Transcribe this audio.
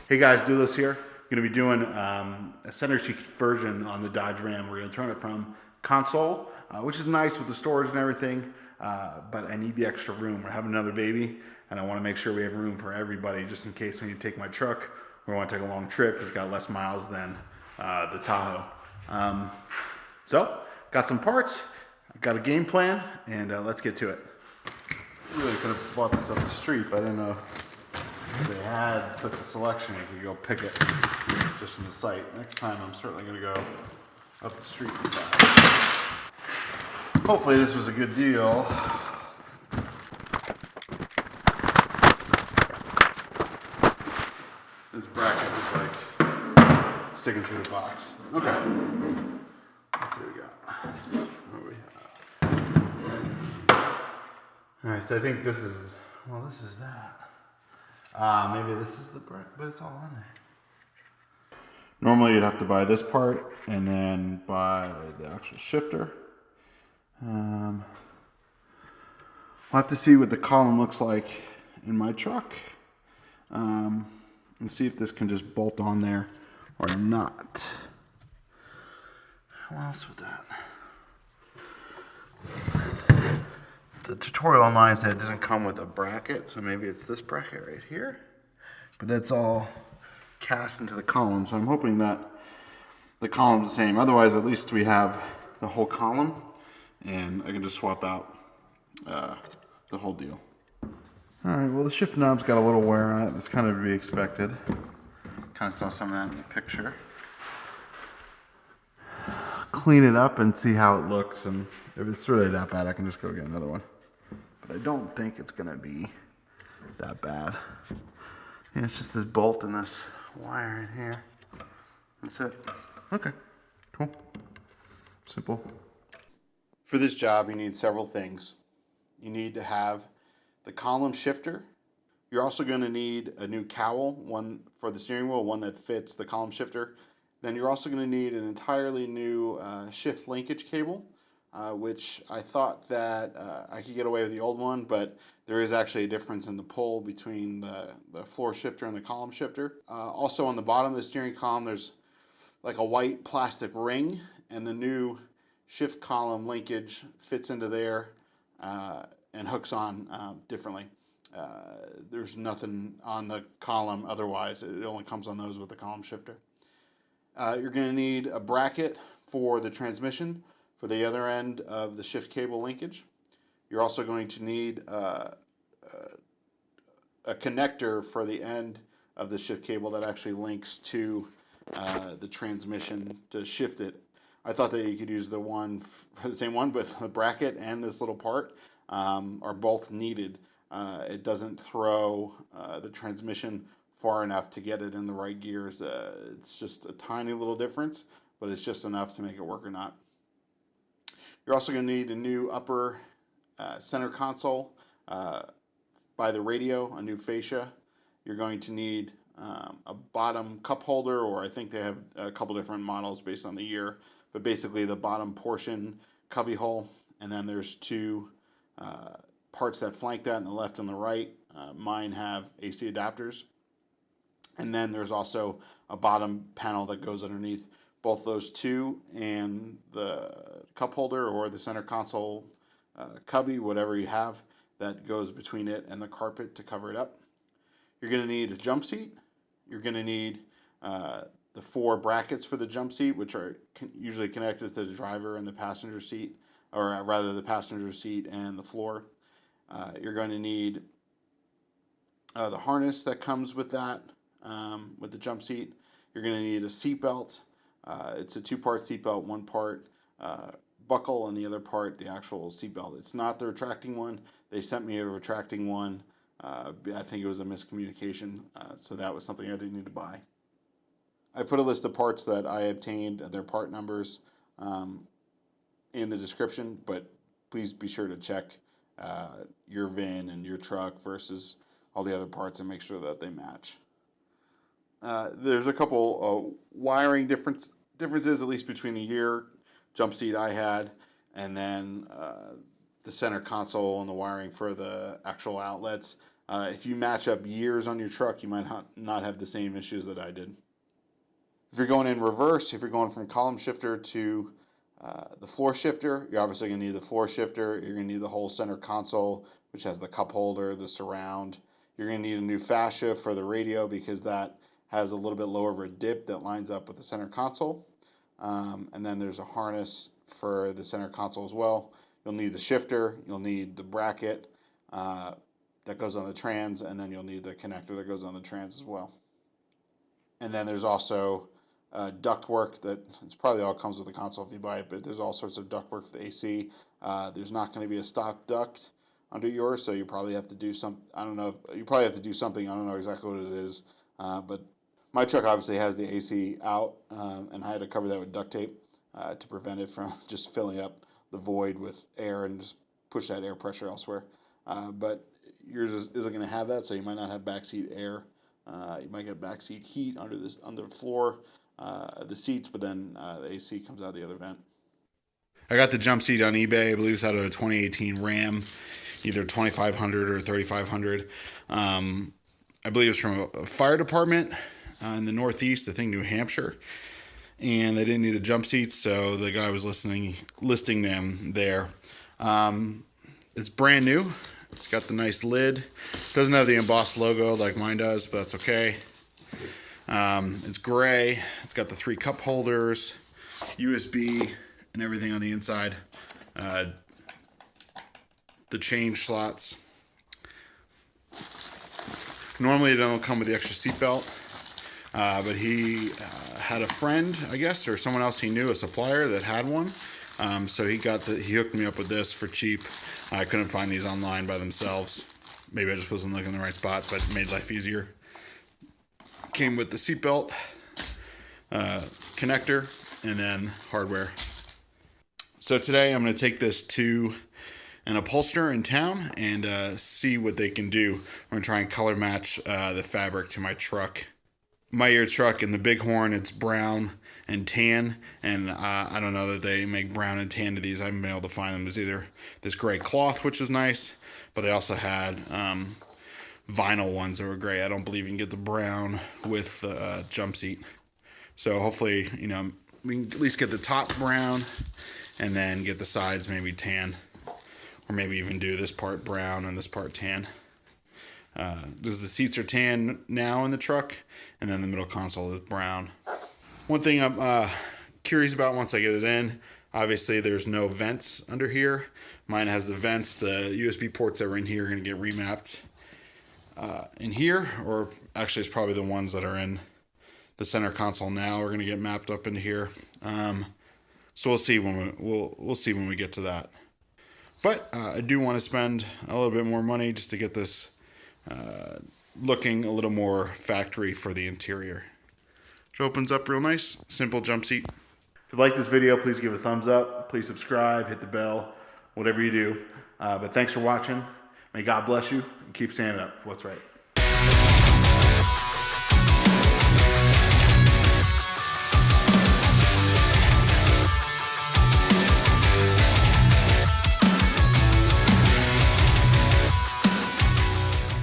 Hey guys, Doulis here. Going to be doing a center seat version on the Dodge Ram. We're going to turn it from console, which is nice with the storage and everything, but I need the extra room. We're having another baby, and I want to make sure we have room for everybody, just in case we need to take my truck or want to take a long trip because it's got less miles than the Tahoe. So, got some parts, got a game plan, and let's get to it. I really could have bought this up the street, but I didn't know they had such a selection. You could go pick it just from the site. Next time, I'm certainly going to go up the street and buy. Hopefully, this was a good deal. This bracket is like sticking through the box. Okay. Let's see what we got. What do we have? All right, so I think this is, well, this is that. Maybe this is the bracket, but it's all on there. Normally you'd have to buy this part and then buy the actual shifter. We'll have to see what the column looks like in my truck. And see if this can just bolt on there or not. What else with that? The tutorial online said it doesn't come with a bracket, so maybe it's this bracket right here. But that's all cast into the column, so I'm hoping that the column's the same. Otherwise, at least we have the whole column, and I can just swap out the whole deal. All right, well, the shift knob's got a little wear on it. That's kind of to be expected. Kind of saw some of that in the picture. Clean it up and see how it looks, and if it's really that bad, I can just go get another one. But I don't think it's gonna be that bad. Yeah, it's just this bolt and this wire in here. That's it. Okay, cool. Simple. For this job, you need several things. You need to have the column shifter. You're also gonna need a new cowl, one for the steering wheel, one that fits the column shifter. Then you're also gonna need an entirely new shift linkage cable. Which I thought that I could get away with the old one, but there is actually a difference in the pull between the floor shifter and the column shifter. Also on the bottom of the steering column, there's like a white plastic ring, and the new shift column linkage fits into there and hooks on differently. There's nothing on the column otherwise. It only comes on those with the column shifter. You're going to need a bracket for the transmission for the other end of the shift cable linkage. You're also going to need a connector for the end of the shift cable that actually links to the transmission to shift it. I thought that you could use the one for the same one, but the bracket and this little part are both needed. It doesn't throw the transmission far enough to get it in the right gears. It's just a tiny little difference, but it's just enough to make it work or not. You're also going to need a new upper center console by the radio, a new fascia. You're going to need a bottom cup holder, or I think they have a couple different models based on the year, but basically the bottom portion cubby hole, and then there's two parts that flank that on the left and the right. Mine have AC adapters. And then there's also a bottom panel that goes underneath both those two and the cup holder or the center console cubby, whatever you have, that goes between it and the carpet to cover it up. You're going to need a jump seat. You're going to need the 4 brackets for the jump seat, which are usually connected to the driver and the passenger seat, or rather the passenger seat and the floor. You're going to need the harness that comes with that, with the jump seat. You're going to need a seatbelt. It's a 2-part seatbelt, 1 part buckle, and the other part the actual seatbelt. It's not the retracting one. They sent me a retracting one. I think it was a miscommunication, so that was something I didn't need to buy. I put a list of parts that I obtained, their part numbers, in the description, but please be sure to check your VIN and your truck versus all the other parts and make sure that they match. There's a couple wiring differences, at least between the year jump seat I had and then the center console and the wiring for the actual outlets. If you match up years on your truck, you might not have the same issues that I did. If you're going in reverse, if you're going from column shifter to the floor shifter, you're obviously going to need the floor shifter. You're going to need the whole center console, which has the cup holder, the surround. You're going to need a new fascia for the radio because that has a little bit lower of a dip that lines up with the center console. And then there's a harness for the center console as well. You'll need the shifter, you'll need the bracket that goes on the trans, and then you'll need the connector that goes on the trans as well. And then there's also duct work that it's probably all comes with the console if you buy it, but there's all sorts of duct work for the AC. There's not going to be a stock duct under yours, so you probably have to do some. I don't know. You probably have to do something. I don't know exactly what it is, but my truck obviously has the AC out, and I had to cover that with duct tape to prevent it from just filling up the void with air and just push that air pressure elsewhere. But yours isn't going to have that, so you might not have backseat air. You might get backseat heat under the floor, the seats, but then the AC comes out the other vent. I got the jump seat on eBay. I believe it's out of a 2018 Ram, either 2500 or 3500. I believe it's from a fire department in the Northeast, I think New Hampshire. And they didn't need the jump seats, so the guy was listing them there. It's brand new. It's got the nice lid. Doesn't have the embossed logo like mine does, but that's okay. It's gray. It's got the 3 cup holders, USB, and everything on the inside. The change slots. Normally they don't come with the extra seatbelt, but he had a friend, I guess, or someone else he knew, a supplier that had one. So he hooked me up with this for cheap. I couldn't find these online by themselves. Maybe I just wasn't looking in the right spot, but it made life easier. Came with the seatbelt, connector, and then hardware. So today I'm going to take this to an upholsterer in town and see what they can do. I'm going to try and color match the fabric to my truck. My year truck in the Bighorn, it's brown and tan, and I don't know that they make brown and tan to these. I haven't been able to find them. There's either this gray cloth, which is nice, but they also had vinyl ones that were gray. I don't believe you can get the brown with the jump seat. So hopefully, we can at least get the top brown and then get the sides maybe tan, or maybe even do this part brown and this part tan. Because the seats are tan now in the truck, and then the middle console is brown. One thing I'm curious about once I get it in, obviously there's no vents under here. Mine has the vents. The USB ports that were in here are going to get remapped in here, or actually it's probably the ones that are in the center console now are going to get mapped up into here. So we'll see we'll see when we get to that. But I do want to spend a little bit more money just to get this looking a little more factory for the interior. It opens up real nice, simple jump seat. If you like this video, please give it a thumbs up. Please subscribe, hit the bell, whatever you do. But thanks for watching. May God bless you and keep standing up for what's right.